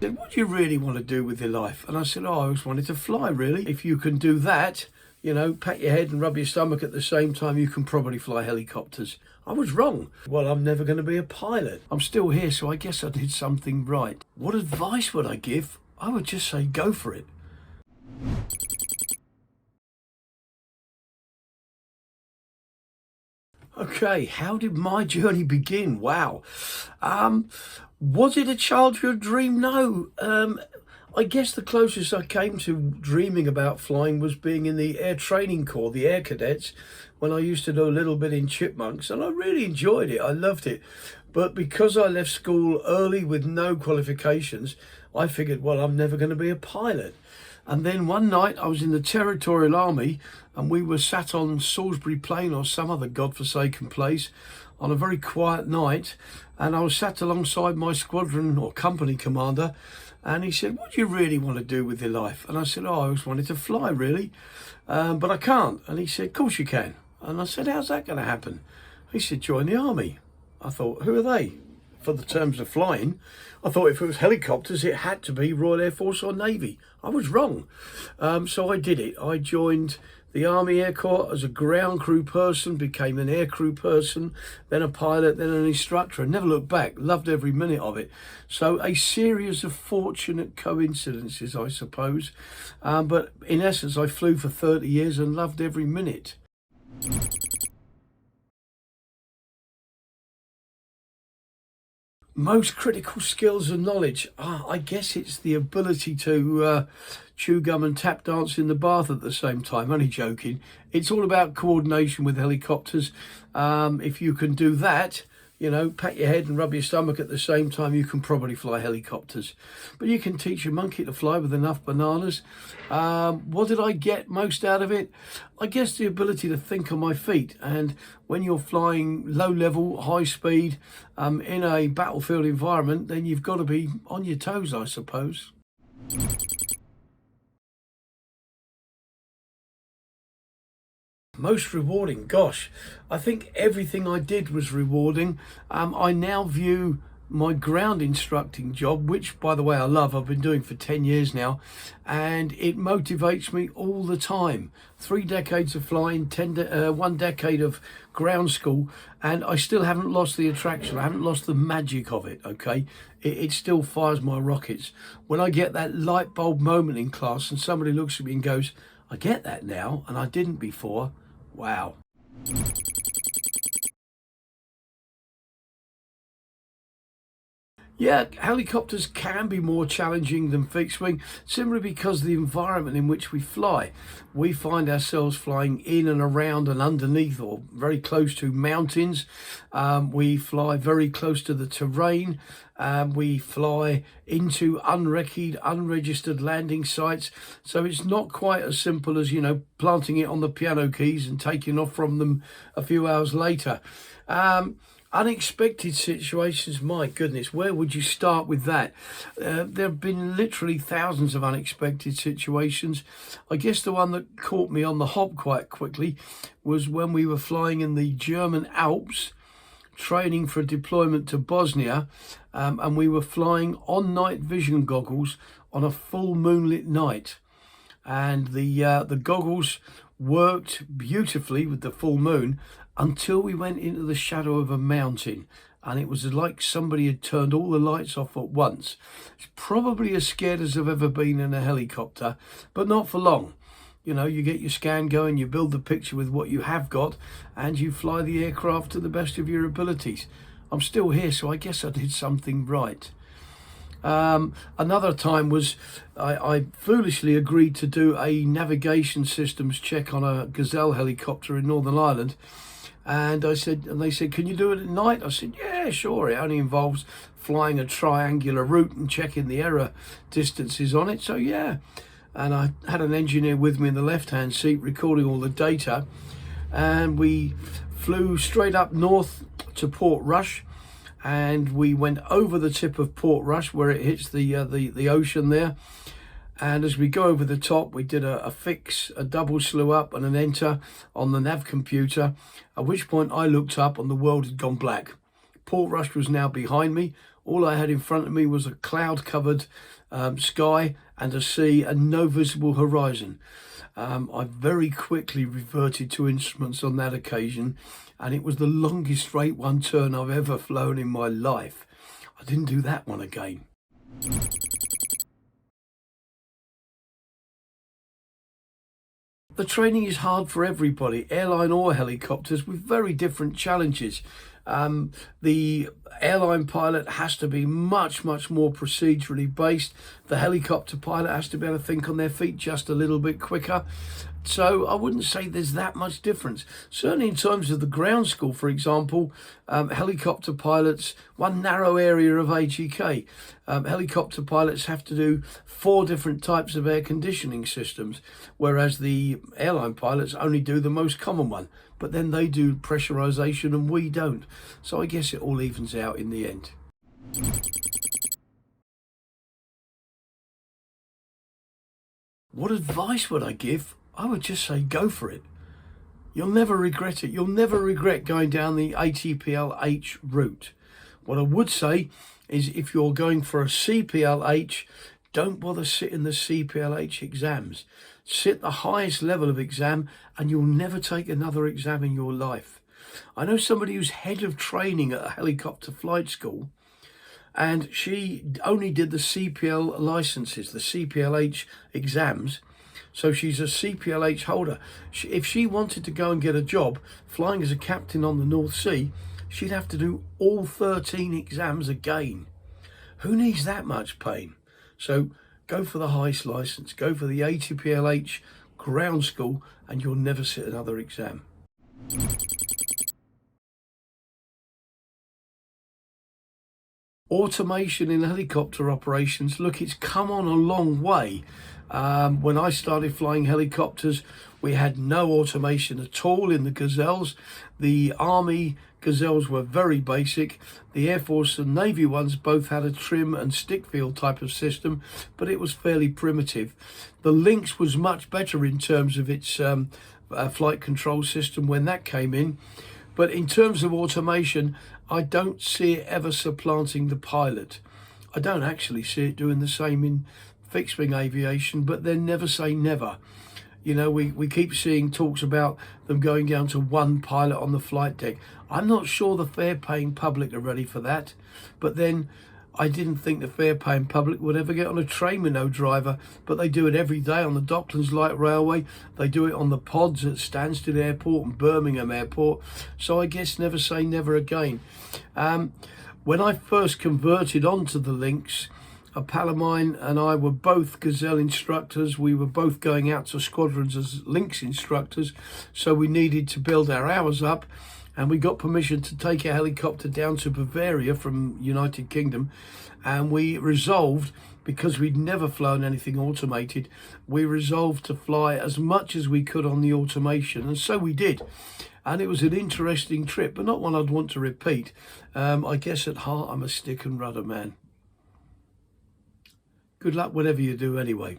said, what do you really want to do with your life? And I said, oh, I always wanted to fly, really. If you can do that, pat your head and rub your stomach at the same time, you can probably fly helicopters. I was wrong. Well, I'm never going to be a pilot. I'm still here, so I guess I did something right. What advice would I give? I would just say, go for it. Okay, how did my journey begin? Wow. Was it a childhood dream? No. I guess the closest I came to dreaming about flying was being in the Air Training Corps, the Air Cadets, when I used to do a little bit in Chipmunks, and I really enjoyed it. I loved it. But because I left school early with no qualifications, I figured, well, I'm never going to be a pilot. And then one night I was in the Territorial Army and we were sat on Salisbury Plain or some other godforsaken place on a very quiet night, and I was sat alongside my squadron or company commander, and he said, what do you really want to do with your life? And I said, oh, I always wanted to fly, really, but I can't. And he said, of course you can. And I said, how's that going to happen? He said, join the army. I thought, who are they? For the terms of flying, I thought if it was helicopters, it had to be Royal Air Force or Navy. I was wrong. So I did it. I joined the Army Air Corps as a ground crew person, became an air crew person, then a pilot, then an instructor, and never looked back. Loved every minute of it. So a series of fortunate coincidences, I suppose. But in essence, I flew for 30 years and loved every minute. Most critical skills and knowledge. I guess it's the ability to chew gum and tap dance in the bath at the same time. Only joking. It's all about coordination with helicopters. If you can do that, pat your head and rub your stomach at the same time, you can probably fly helicopters. But you can teach a monkey to fly with enough bananas. What did I get most out of it? I guess the ability to think on my feet. And when you're flying low level, high speed, in a battlefield environment, then you've got to be on your toes, I suppose. Most rewarding, gosh, I think everything I did was rewarding. I now view my ground instructing job, which by the way I love, I've been doing for 10 years now, and it motivates me all the time. 3 decades of flying, 1 decade of ground school, and I still haven't lost the attraction. I haven't lost the magic of it, okay? It still fires my rockets. When I get that light bulb moment in class and somebody looks at me and goes, I get that now and I didn't before. Wow. Yeah, helicopters can be more challenging than fixed wing, simply because of the environment in which we fly. We find ourselves flying in and around and underneath or very close to mountains. We fly very close to the terrain. We fly into unregistered landing sites. So it's not quite as simple as, planting it on the piano keys and taking off from them a few hours later. Unexpected situations, my goodness, where would you start with that? There have been literally thousands of unexpected situations. I guess the one that caught me on the hop quite quickly was when we were flying in the German Alps, training for deployment to Bosnia, and we were flying on night vision goggles on a full moonlit night. And the goggles worked beautifully with the full moon until we went into the shadow of a mountain, and it was like somebody had turned all the lights off at once. It's probably as scared as I've ever been in a helicopter, but not for long. You get your scan going, you build the picture with what you have got, and you fly the aircraft to the best of your abilities. I'm still here, so I guess I did something right. Another time was I foolishly agreed to do a navigation systems check on a Gazelle helicopter in Northern Ireland. And they said, can you do it at night? I said, yeah, sure. It only involves flying a triangular route and checking the error distances on it. So yeah. And I had an engineer with me in the left-hand seat recording all the data. And we flew straight up north to Port Rush. And we went over the tip of Port Rush where it hits the ocean there. And as we go over the top, we did a fix, a double slew up and an enter on the nav computer, at which point I looked up and the world had gone black. Port Rush was now behind me. All I had in front of me was a cloud-covered sky and a sea and no visible horizon. I very quickly reverted to instruments on that occasion, and it was the longest straight one turn I've ever flown in my life. I didn't do that one again. The training is hard for everybody, airline or helicopters, with very different challenges. The airline pilot has to be much more procedurally based. The helicopter pilot has to be able to think on their feet just a little bit quicker. So I wouldn't say there's that much difference. Certainly in terms of the ground school, for example, helicopter pilots, one narrow area of AGK, helicopter pilots have to do 4 different types of air conditioning systems, whereas the airline pilots only do the most common one. But then they do pressurization and we don't. So I guess it all evens out in the end. What advice would I give? I would just say go for it. You'll never regret it. You'll never regret going down the ATPL route. What I would say is if you're going for a CPLH, don't bother sitting the CPLH exams. Sit the highest level of exam and you'll never take another exam in your life. I know somebody who's head of training at a helicopter flight school, and she only did the CPL licenses, the CPLH exams. So she's a CPLH holder. If she wanted to go and get a job flying as a captain on the North Sea, she'd have to do all 13 exams again. Who needs that much pain? So go for the highest license, go for the ATPLH ground school, and you'll never sit another exam. Automation in helicopter operations, look, it's come on a long way. When I started flying helicopters, we had no automation at all in the Gazelles. The Army Gazelles were very basic. The Air Force and Navy ones both had a trim and stick feel type of system, but it was fairly primitive. The Lynx was much better in terms of its flight control system when that came in. But in terms of automation, I don't see it ever supplanting the pilot. I don't actually see it doing the same in fixed wing aviation, but then never say never. You know, we keep seeing talks about them going down to one pilot on the flight deck. I'm not sure the fare-paying public are ready for that. But then I didn't think the fare-paying public would ever get on a train with no driver, but they do it every day on the Docklands Light Railway. They do it on the pods at Stansted Airport and Birmingham Airport. So I guess never say never again. When I first converted onto the Lynx, a pal of mine and I were both Gazelle instructors. We were both going out to squadrons as Lynx instructors, so we needed to build our hours up, and we got permission to take a helicopter down to Bavaria from United Kingdom, and we resolved, because we'd never flown anything automated, we resolved to fly as much as we could on the automation, and so we did. And it was an interesting trip, but not one I'd want to repeat. I guess at heart I'm a stick and rudder man. Good luck whatever you do anyway.